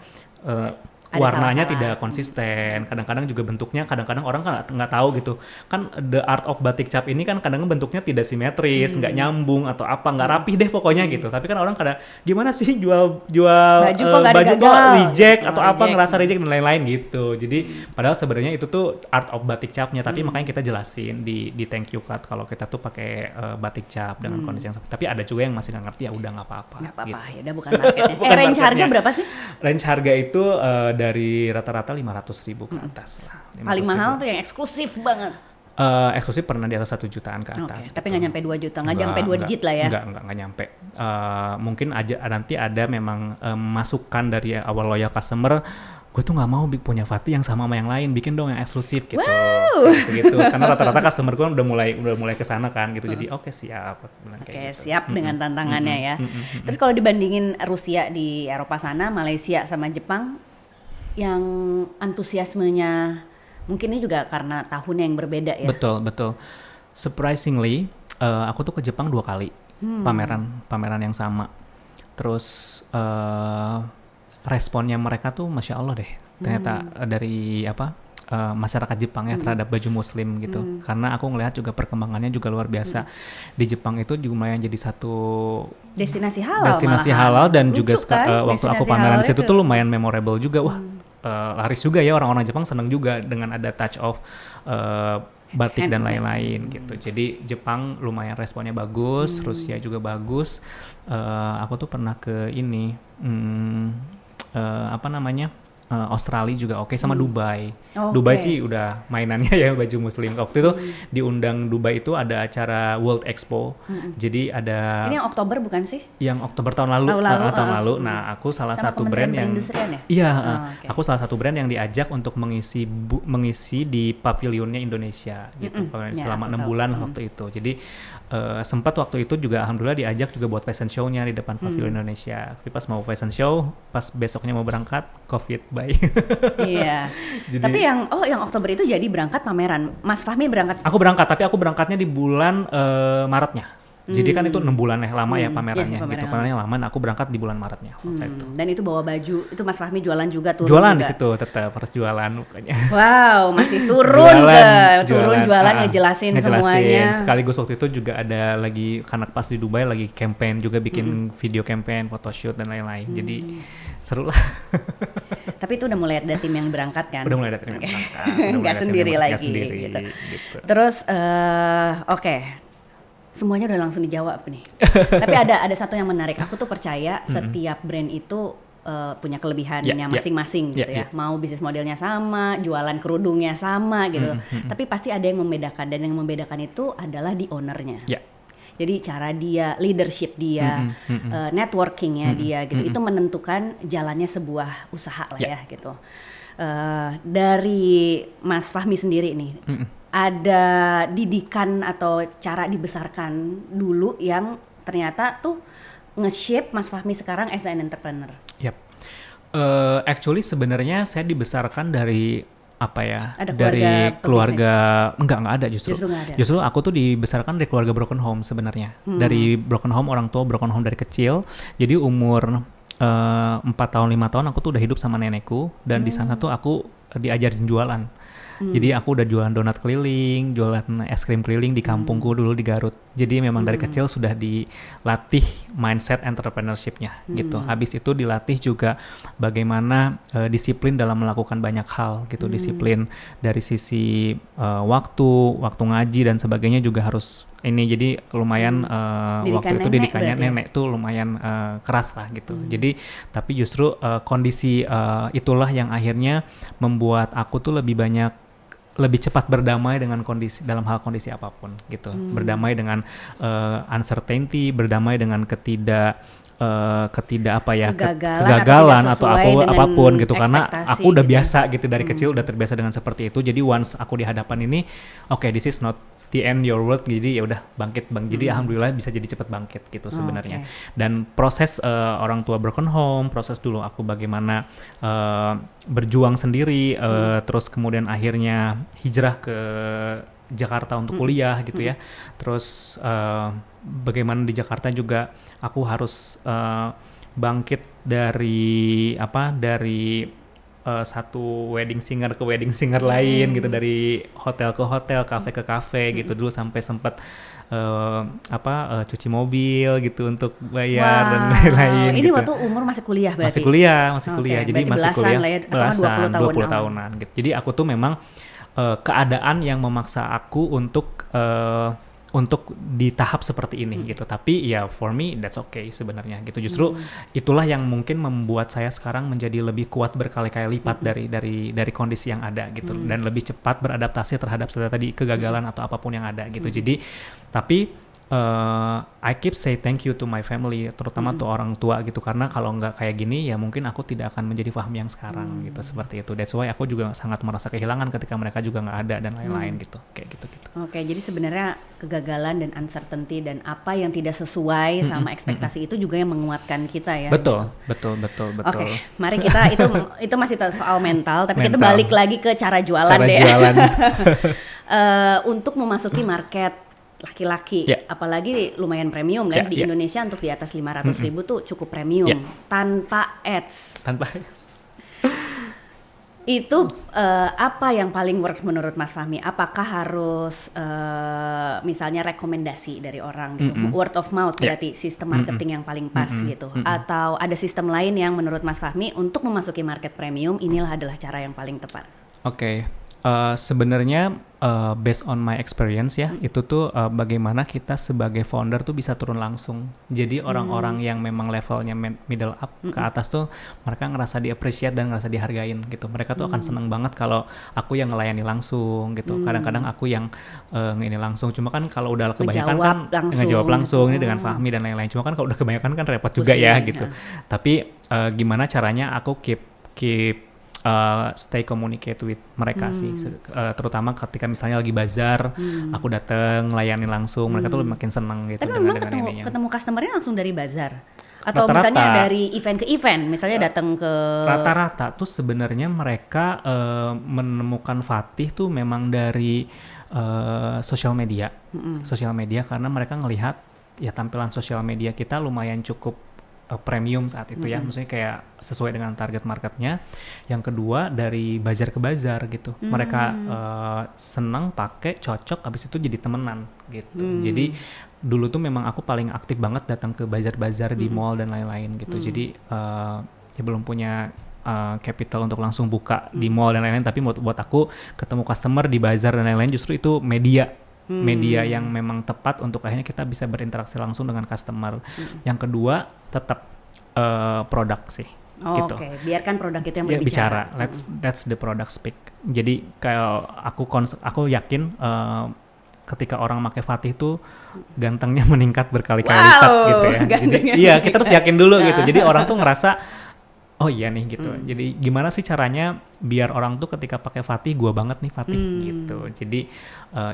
warnanya tidak konsisten, kadang-kadang juga bentuknya, kadang-kadang orang kan nggak tahu gitu kan. The art of batik cap ini kan kadang bentuknya tidak simetris, nggak nyambung atau apa, nggak rapih deh pokoknya gitu. Tapi kan orang kadang gimana sih jual baju kok reject atau apa, ngerasa reject dan lain-lain gitu. Jadi padahal sebenarnya itu tuh art of batik capnya, tapi makanya kita jelasin di thank you card kalau kita tuh pakai batik cap dengan kondisi yang seperti. Tapi ada juga yang masih nggak ngerti, ya udah nggak apa-apa. Gitu. Ya udah bukan marketnya. Bukan Range harga berapa sih? Range harga itu dari rata-rata 500.000 ke atas lah. Paling mahal tuh yang eksklusif banget. Eksklusif pernah di atas 1 jutaan ke atas. Gitu. Tapi nggak nyampe 2 juta, nggak nyampe 2 digit lah ya. Nggak nyampe. Mungkin aja nanti ada memang masukan dari awal loyal customer. Gue tuh nggak mau punya Fatty yang sama yang lain, bikin dong yang eksklusif gitu. Wow. gitu. Karena rata-rata customer gue udah mulai kesana kan gitu. Jadi oke, siap. Gitu. Siap dengan tantangannya ya. Terus kalau dibandingin Rusia di Eropa sana, Malaysia sama Jepang, yang antusiasmenya mungkin ini juga karena tahun yang berbeda ya. Betul. Surprisingly, aku tuh ke Jepang 2 kali pameran yang sama. Terus responnya mereka tuh masya Allah deh. Ternyata dari masyarakat Jepang ya terhadap baju muslim gitu. Karena aku ngelihat juga perkembangannya juga luar biasa. Di Jepang itu juga lumayan jadi satu destinasi halal dan lucu, juga kan? Waktu aku pameran di situ tuh lumayan memorable juga. Wah, laris juga ya, orang-orang Jepang seneng juga dengan ada touch of batik dan lain-lain gitu. Jadi Jepang lumayan responnya bagus, Rusia juga bagus. Aku tuh pernah ke ini Australia juga oke, sama Dubai. Dubai sih udah mainannya ya baju muslim. Waktu itu diundang Dubai itu ada acara World Expo. Jadi ada. Ini yang Oktober bukan sih? Yang Oktober tahun lalu. Tahun lalu. Nah, aku salah sama satu brand yang. Ya? Aku salah satu brand yang diajak untuk mengisi di pavilionnya Indonesia gitu. Selama 6 bulan waktu itu. Jadi sempat waktu itu juga alhamdulillah diajak juga buat fashion show-nya di depan pavilion Indonesia. Tapi pas mau fashion show, pas besoknya mau berangkat, COVID. Iya. Tapi yang Oktober itu jadi berangkat pameran. Mas Fahmi berangkat? Aku berangkat, tapi aku berangkatnya di bulan Maretnya. Jadi kan itu 6 bulan lama ya pamerannya. Gitu, pamerannya lama. Nah, aku berangkat di bulan Maretnya. Dan itu bawa baju. Itu Mas Fahmi jualan juga, jualan di situ, tetap harus jualan pokoknya. Wow, masih turun jualan ngejelasin semuanya. Sekaligus waktu itu juga ada lagi, karena pas di Dubai lagi campaign juga, bikin video campaign, photoshoot dan lain-lain. Jadi seru lah. Tapi itu udah mulai ada tim yang berangkat kan? Udah mulai ada tim yang berangkat. Nggak sendiri lagi. Gitu. Terus semuanya udah langsung dijawab nih. Tapi ada satu yang menarik. Aku tuh percaya setiap brand itu punya kelebihannya masing-masing gitu ya. Mau bisnis modelnya sama, jualan kerudungnya sama gitu. Tapi pasti ada yang membedakan, dan yang membedakan itu adalah di ownernya. Jadi cara dia, leadership dia, networkingnya dia gitu, itu menentukan jalannya sebuah usaha lah ya gitu. Dari Mas Fahmi sendiri nih, ada didikan atau cara dibesarkan dulu yang ternyata tuh nge-shape Mas Fahmi sekarang as an entrepreneur? Yap. Actually sebenarnya saya dibesarkan dari apa ya? Ada dari keluarga enggak ada justru. Nggak ada. Justru aku tuh dibesarkan dari keluarga broken home sebenarnya. Dari broken home, orang tua broken home dari kecil. Jadi umur 4 tahun 5 tahun aku tuh udah hidup sama nenekku dan di sana tuh aku diajarin jualan. Jadi aku udah jualan donat keliling, jualan es krim keliling di kampungku dulu di Garut. Jadi memang dari kecil sudah dilatih mindset entrepreneurship-nya gitu. Habis itu dilatih juga bagaimana disiplin dalam melakukan banyak hal gitu. Disiplin dari sisi waktu ngaji dan sebagainya juga harus ini. Jadi lumayan waktu itu didikannya nenek tuh lumayan keras lah gitu. Jadi tapi justru kondisi itulah yang akhirnya membuat aku tuh lebih cepat berdamai dengan kondisi dalam hal kondisi apapun gitu. Berdamai dengan uncertainty, berdamai dengan kegagalan atau apapun gitu, karena aku udah biasa gitu dari kecil, udah terbiasa dengan seperti itu. Jadi once aku di hadapan ini, okay, this is not the end your world, jadi ya udah bangkit bang. Jadi alhamdulillah bisa jadi cepat bangkit gitu sebenarnya. Dan proses orang tua broken home, proses dulu aku bagaimana berjuang sendiri, terus kemudian akhirnya hijrah ke Jakarta untuk kuliah gitu ya. Terus bagaimana di Jakarta juga aku harus bangkit dari satu wedding singer ke wedding singer lain gitu, dari hotel ke hotel, kafe ke kafe gitu dulu, sampai sempat cuci mobil gitu untuk bayar dan lain-lain. Ini gitu. waktu umur masih kuliah berarti? Masih kuliah. Jadi masih kuliah belasan, 20 tahunan gitu. Jadi aku tuh memang keadaan yang memaksa aku untuk di tahap seperti ini gitu. Tapi ya for me that's okay sebenarnya gitu. Justru itulah yang mungkin membuat saya sekarang menjadi lebih kuat berkali-kali lipat dari kondisi yang ada gitu, dan lebih cepat beradaptasi terhadap tadi kegagalan atau apapun yang ada gitu. Jadi tapi I keep say thank you to my family, terutama tuh orang tua gitu, karena kalau nggak kayak gini ya mungkin aku tidak akan menjadi Fahmi yang sekarang gitu, seperti itu. That's why aku juga sangat merasa kehilangan ketika mereka juga nggak ada dan lain-lain gitu, kayak gitu. Oke, jadi sebenarnya kegagalan dan uncertainty dan apa yang tidak sesuai sama ekspektasi itu juga yang menguatkan kita ya. Betul. Oke, mari kita itu masih soal mental, tapi kita balik lagi ke cara jualan deh. Untuk memasuki market laki-laki, apalagi lumayan premium kan di Indonesia, untuk di atas 500.000 tuh cukup premium, tanpa ads. Itu apa yang paling works menurut Mas Fahmi? Apakah harus misalnya rekomendasi dari orang gitu, word of mouth berarti sistem marketing yang paling pas gitu, atau ada sistem lain yang menurut Mas Fahmi untuk memasuki market premium inilah adalah cara yang paling tepat? Oke. Sebenarnya based on my experience ya, itu tuh bagaimana kita sebagai founder tuh bisa turun langsung. Jadi orang-orang yang memang levelnya middle up ke atas tuh mereka ngerasa di-appreciate dan ngerasa dihargain gitu. Mereka tuh akan seneng banget kalau aku yang ngelayani langsung gitu. Kadang-kadang aku yang ini langsung. Cuma kan kalau udah kebanyakan kan ngejawab langsung ini dengan Fahmi dan lain-lain. Cuma kan kalau udah kebanyakan kan repot juga ya gitu. Tapi gimana caranya aku keep stay communicate with mereka sih, terutama ketika misalnya lagi bazar, aku dateng layani langsung, mereka tuh makin seneng gitu. Tapi memang ketemu customernya langsung dari bazar atau rata-rata, misalnya dari event ke event, misalnya datang ke rata-rata tuh sebenarnya mereka menemukan Fatih tuh memang dari sosial media, karena mereka ngelihat ya tampilan sosial media kita lumayan cukup premium saat itu ya, maksudnya kayak sesuai dengan target marketnya. Yang kedua dari bazar ke bazar gitu, mereka seneng pakai, cocok, abis itu jadi temenan gitu. Jadi dulu tuh memang aku paling aktif banget datang ke bazar-bazar di mall dan lain-lain gitu. Jadi ya belum punya capital untuk langsung buka di mall dan lain-lain, tapi buat aku ketemu customer di bazar dan lain-lain justru itu media yang memang tepat untuk akhirnya kita bisa berinteraksi langsung dengan customer. Yang kedua tetap produk sih. Gitu. Oke, biarkan produk itu yang berbicara. That's the product speak. Jadi kayak aku yakin ketika orang pakai Fatih tuh gantengnya meningkat berkali-kali lipat gitu ya. Jadi iya, kita harus yakin dulu gitu. Jadi orang tuh ngerasa oh iya nih gitu. Jadi gimana sih caranya biar orang tuh ketika pakai Fatih, gua banget nih Fatih gitu. Jadi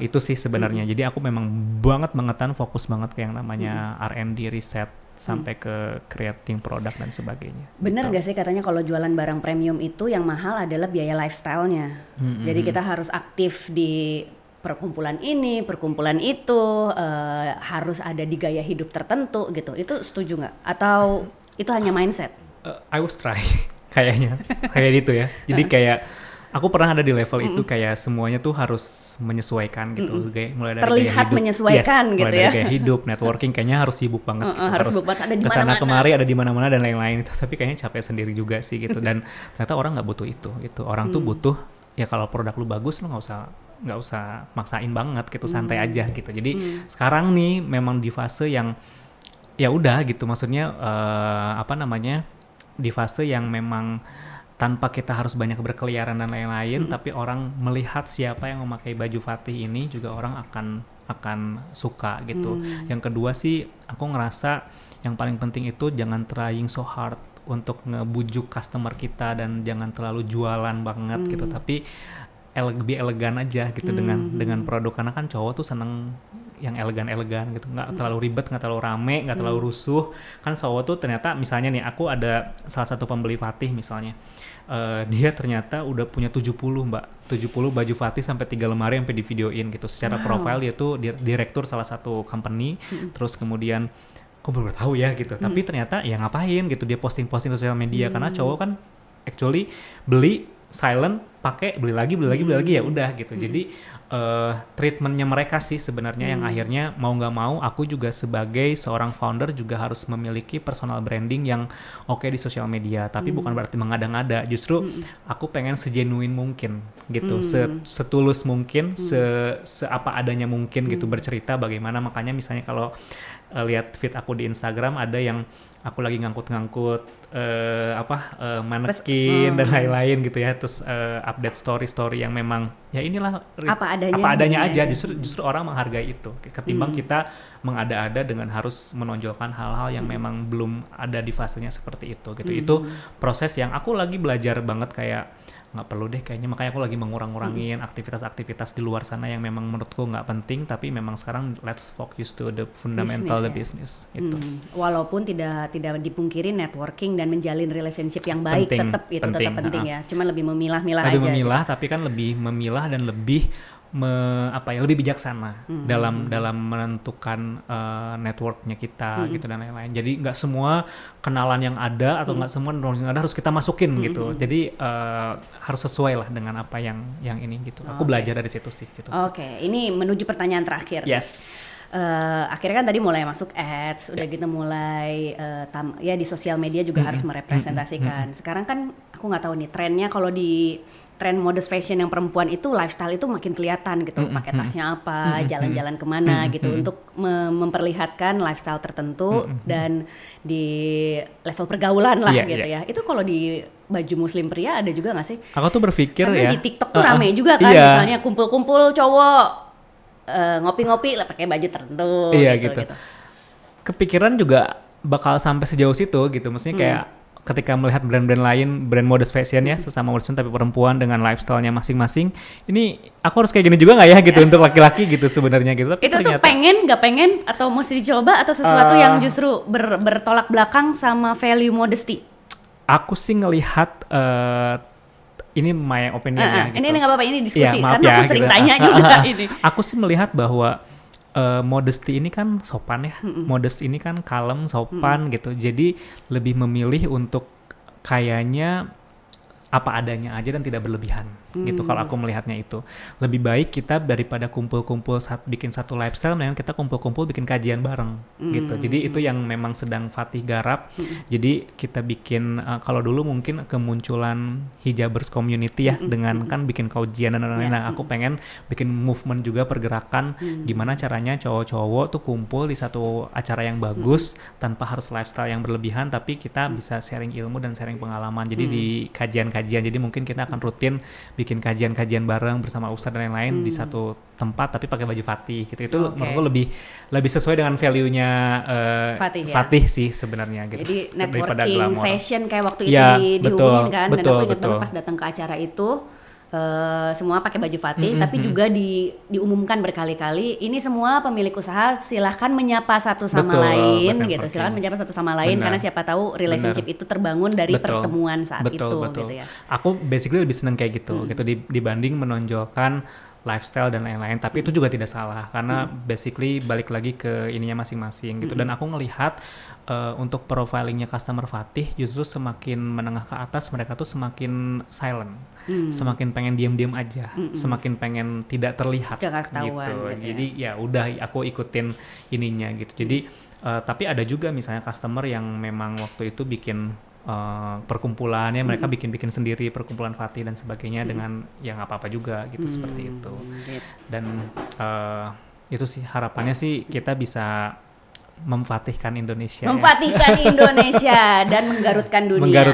itu sih sebenarnya. Jadi aku memang bangetan fokus banget ke yang namanya R&D riset sampai ke creating produk dan sebagainya. Bener gitu. gak sih katanya kalau jualan barang premium itu yang mahal adalah biaya lifestyle-nya. Jadi kita harus aktif di perkumpulan ini, perkumpulan itu, harus ada di gaya hidup tertentu gitu. Itu setuju nggak? Atau itu hanya mindset? I was try kayaknya kayak gitu ya. Jadi kayak aku pernah ada di level itu kayak semuanya tuh harus menyesuaikan gitu. Kayak mulai dari Terlihat gaya hidup, menyesuaikan yes, gitu mulai ya. dari gaya hidup, networking kayaknya harus sibuk banget gitu. Harus sibuk banget, ada di kesana mana-mana. kemari, ada di mana-mana dan lain-lain itu. Tapi kayaknya capek sendiri juga sih gitu. Dan ternyata orang nggak butuh itu gitu. Orang tuh butuh ya kalau produk lu bagus lu nggak usah maksain banget gitu, santai aja gitu. Jadi sekarang nih memang di fase yang ya udah gitu, maksudnya di fase yang memang tanpa kita harus banyak berkeliaran dan lain-lain, tapi orang melihat siapa yang memakai baju Fatih ini juga orang akan suka gitu. Yang kedua sih aku ngerasa yang paling penting itu jangan trying so hard untuk ngebujuk customer kita dan jangan terlalu jualan banget gitu, tapi lebih elegan aja gitu dengan produk, karena kan cowok tuh seneng yang elegan-elegan gitu, nggak terlalu ribet, nggak terlalu rame, nggak terlalu rusuh. Kan cowok tuh ternyata misalnya nih, aku ada salah satu pembeli Fatih misalnya, dia ternyata udah punya 70 baju Fatih sampai 3 lemari sampai di videoin gitu. Secara profile dia tuh direktur salah satu company, terus kemudian kok baru tahu ya gitu, tapi ternyata ya ngapain gitu dia posting-posting di sosial media, karena cowok kan actually beli silent, pakai beli lagi ya udah gitu. Jadi treatmentnya mereka sih sebenarnya yang akhirnya mau nggak mau aku juga sebagai seorang founder juga harus memiliki personal branding yang oke di sosial media, tapi bukan berarti mengada-ngada. Justru aku pengen segenuine mungkin gitu, setulus mungkin, seapa adanya mungkin gitu bercerita bagaimana. Makanya misalnya kalau lihat feed aku di Instagram ada yang aku lagi ngangkut-ngangkut manekin dan lain-lain gitu ya, terus update story yang memang ya inilah apa adanya aja. Justru orang menghargai itu ketimbang kita mengada-ada dengan harus menonjolkan hal-hal yang memang belum ada di fasenya seperti itu gitu. Itu proses yang aku lagi belajar banget, kayak nggak perlu deh kayaknya, makanya aku lagi mengurang-ngurangin aktivitas-aktivitas di luar sana yang memang menurutku nggak penting, tapi memang sekarang let's focus to the fundamental business gitu. Walaupun tidak dipungkiri networking dan menjalin relationship yang baik tetap penting ya, cuma lebih memilah-milah aja. Lebih memilah gitu. Tapi kan lebih memilah dan lebih lebih bijaksana dalam menentukan networknya kita gitu dan lain-lain. Jadi nggak semua kenalan yang ada atau nggak semua networking yang ada harus kita masukin gitu. Jadi harus sesuai lah dengan apa yang ini gitu. Aku belajar dari situ sih gitu. Oke, ini menuju pertanyaan terakhir. Yes. Akhirnya kan tadi mulai masuk ads, udah gitu mulai ya di sosial media juga harus merepresentasikan. Sekarang kan aku nggak tahu nih trennya, kalau di tren modest fashion yang perempuan itu lifestyle itu makin kelihatan gitu, pakai tasnya apa, jalan-jalan kemana gitu, untuk memperlihatkan lifestyle tertentu dan di level pergaulan lah gitu ya. Itu kalau di baju muslim pria ada juga nggak sih? Aku tuh berpikir karena ya di TikTok tuh rame juga kan, misalnya kumpul-kumpul cowok ngopi-ngopi lah pakai baju tertentu gitu. Kepikiran juga bakal sampai sejauh situ gitu, maksudnya kayak ketika melihat brand-brand lain, brand modest fashion ya, sesama modest tapi perempuan dengan lifestyle-nya masing-masing, ini aku harus kayak gini juga nggak ya gitu untuk laki-laki gitu sebenarnya gitu. Tapi itu ternyata, tuh nggak pengen atau mesti dicoba, atau sesuatu yang justru bertolak belakang sama value modesty? Aku sih ngelihat ini my opinion ya gitu. Ini nggak apa-apa, ini diskusi ya, karena aku sering tanya juga ini. Aku sih melihat bahwa modesty ini kan sopan ya, modest ini kan kalem, sopan gitu. Jadi lebih memilih untuk kayaknya apa adanya aja dan tidak berlebihan gitu. Kalau aku melihatnya itu lebih baik kita daripada kumpul-kumpul bikin satu lifestyle, memang kita kumpul-kumpul bikin kajian bareng gitu. Jadi itu yang memang sedang Fatih garap. Jadi kita bikin kalau dulu mungkin kemunculan hijabers community ya, dengan kan bikin kajian dan lain-lain. Nah, aku pengen bikin movement juga, pergerakan gimana caranya cowok-cowok tuh kumpul di satu acara yang bagus tanpa harus lifestyle yang berlebihan, tapi kita bisa sharing ilmu dan sharing pengalaman. Jadi di kajian-kajian kajian. Jadi mungkin kita akan rutin bikin kajian-kajian bareng bersama ustadz dan lain-lain di satu tempat tapi pakai baju Fatih gitu. Itu menurutku lebih sesuai dengan value-nya Fatih sih sebenarnya gitu. Jadi networking session kayak waktu itu dihubungin kan. Dan aku ingat banget pas datang ke acara itu semua pakai baju Fatih, tapi juga diumumkan berkali-kali ini semua pemilik usaha silahkan menyapa satu sama lain gitu, silahkan menyapa satu sama lain karena siapa tahu relationship itu terbangun dari pertemuan saat itu gitu ya. Aku basically lebih seneng kayak gitu gitu dibanding menonjolkan lifestyle dan lain-lain, tapi itu juga tidak salah karena basically balik lagi ke ininya masing-masing gitu. Dan aku ngelihat untuk profilingnya customer Fatih justru semakin menengah ke atas mereka tuh semakin silent, semakin pengen diam-diam aja, semakin pengen tidak terlihat gitu. Jadi ya udah aku ikutin ininya gitu. Jadi tapi ada juga misalnya customer yang memang waktu itu bikin perkumpulannya mereka bikin sendiri perkumpulan Fatih dan sebagainya dengan yang apa-apa juga gitu seperti itu. Dan itu sih harapannya sih kita bisa memfatihkan Indonesia. Indonesia dan menggarutkan dunia.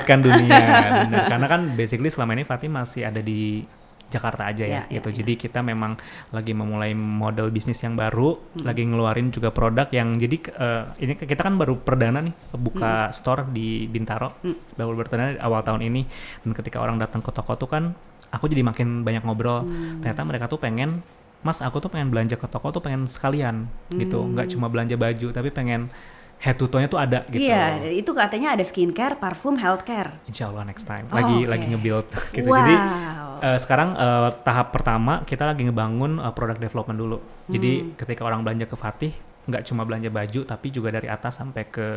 Benar. Karena kan basically selama ini Fatih masih ada di Jakarta aja ya gitu. Jadi kita memang lagi memulai model bisnis yang baru, lagi ngeluarin juga produk yang jadi ini kita kan baru perdana nih buka store di Bintaro, baru perdana awal tahun ini. Dan ketika orang datang ke toko tuh kan aku jadi makin banyak ngobrol. Ternyata mereka tuh pengen, Mas aku tuh pengen belanja ke toko tuh pengen sekalian gitu, nggak cuma belanja baju tapi pengen head to toe-nya tuh ada gitu. Iya, itu katanya ada skincare, parfum, healthcare. Insya Allah next time. Lagi nge-build gitu. Wow. Jadi sekarang tahap pertama kita lagi ngebangun product development dulu. Jadi ketika orang belanja ke Fatih, nggak cuma belanja baju tapi juga dari atas sampai ke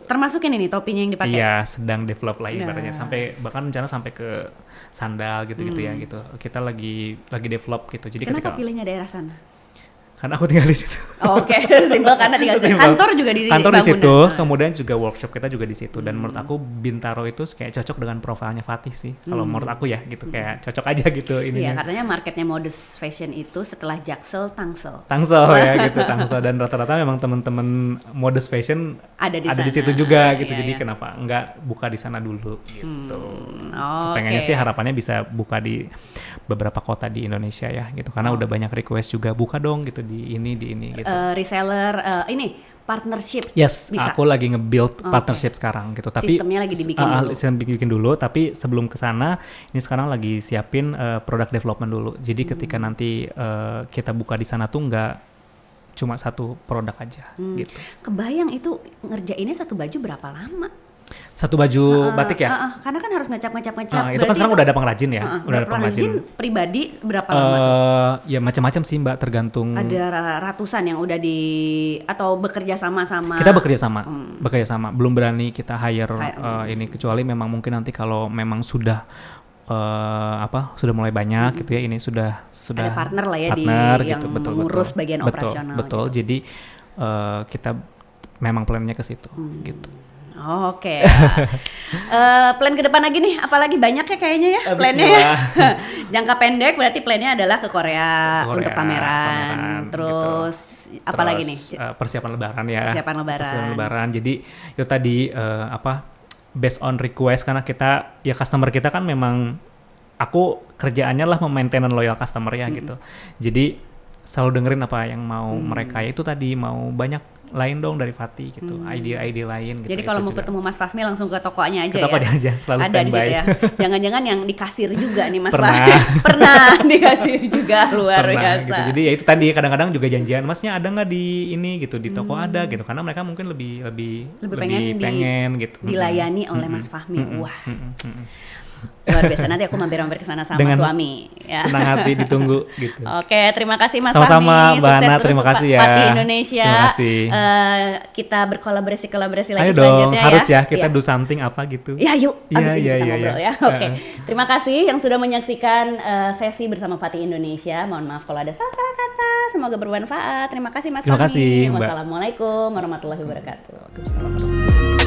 termasuk ini nih topinya yang dipakai. Iya, sedang develop lah ibaratnya sampai bahkan rencana sampai ke sandal gitu-gitu ya gitu. Kita lagi develop gitu. Jadi kenapa pilihnya daerah sana? Karena aku tinggal di situ. Oke, simpel karena tinggal di situ. Kantor juga di situ, kemudian juga workshop kita juga di situ. Dan menurut aku Bintaro itu kayak cocok dengan profilnya Fatih sih. Kalau menurut aku ya gitu, kayak cocok aja gitu ininya. Iya, katanya marketnya modest fashion itu setelah Jaksel, Tangsel ya gitu, Tangsel. Dan rata-rata memang teman-teman modest fashion ada di situ juga gitu. Jadi kenapa enggak buka di sana dulu gitu. Pengennya sih harapannya bisa buka di beberapa kota di Indonesia ya gitu. Karena udah banyak request juga buka dong gitu di ini gitu. Reseller ini partnership. Yes, bisa. Aku lagi nge-build partnership sekarang gitu. Tapi sistemnya lagi dibikin dulu. Tapi sebelum ke sana, ini sekarang lagi siapin product development dulu. Jadi ketika nanti kita buka di sana tuh nggak cuma satu produk aja gitu. Kebayang itu ngerjainnya satu baju berapa lama? Satu baju batik ya? Karena kan harus ngecap. Itu kan sekarang udah ada pengrajin ya? Udah ada pengrajin pribadi berapa lama? Ya macam-macam sih Mbak, tergantung. Ada ratusan yang udah atau bekerja sama. Kita bekerja sama. Belum berani kita hire ini, kecuali memang mungkin nanti kalau memang sudah sudah mulai banyak gitu ya, ini sudah ada partner lah ya yang gitu, mengurus bagian operasional. Betul. Gitu. Jadi kita memang plannya ke situ gitu. Oke. Plan ke depan lagi nih, apalagi banyak ya kayaknya ya plannya ya. Jangka pendek berarti plannya adalah ke Korea untuk pameran. Terus gitu. Apalagi nih? Persiapan Lebaran ya. Persiapan Lebaran. Jadi itu tadi based on request, karena kita ya customer kita kan memang aku kerjaannya lah memaintain loyal customer ya gitu. Jadi selalu dengerin apa yang mau mereka, ya itu tadi mau banyak lain dong dari Fatih gitu, ide-ide lain gitu. Jadi kalau mau ketemu Mas Fahmi langsung ke tokonya aja ke tokonya aja, selalu ada standby. Di situ ya. Jangan-jangan yang di kasir juga nih Mas Fahmi. Pernah di kasir juga, luar biasa. Gitu. Jadi ya itu tadi kadang-kadang juga janjian, Masnya ada nggak di ini gitu, di toko ada gitu, karena mereka mungkin lebih pengen gitu dilayani oleh Mas Fahmi. Wah. Luar biasa, nanti aku mampir-mampir ke sana sama dengan suami ya. Senang hati ditunggu gitu. Oke, terima kasih Mas Fahmi. Sama-sama Mbak Hana, terima kasih ya. Fatih Indonesia. Terima kasih. Kita berkolaborasi lagi Ayo selanjutnya dong, harus ya kita do something apa gitu. Ya yuk, abis ini kita ngobrol ya. Oke. Terima kasih yang sudah menyaksikan sesi bersama Fatih Indonesia. Mohon maaf kalau ada salah-salah kata. Semoga bermanfaat. Terima kasih Mas Fahmi. Terima kasih Mbak. Wassalamualaikum warahmatullahi wabarakatuh. Waalaikumsalam.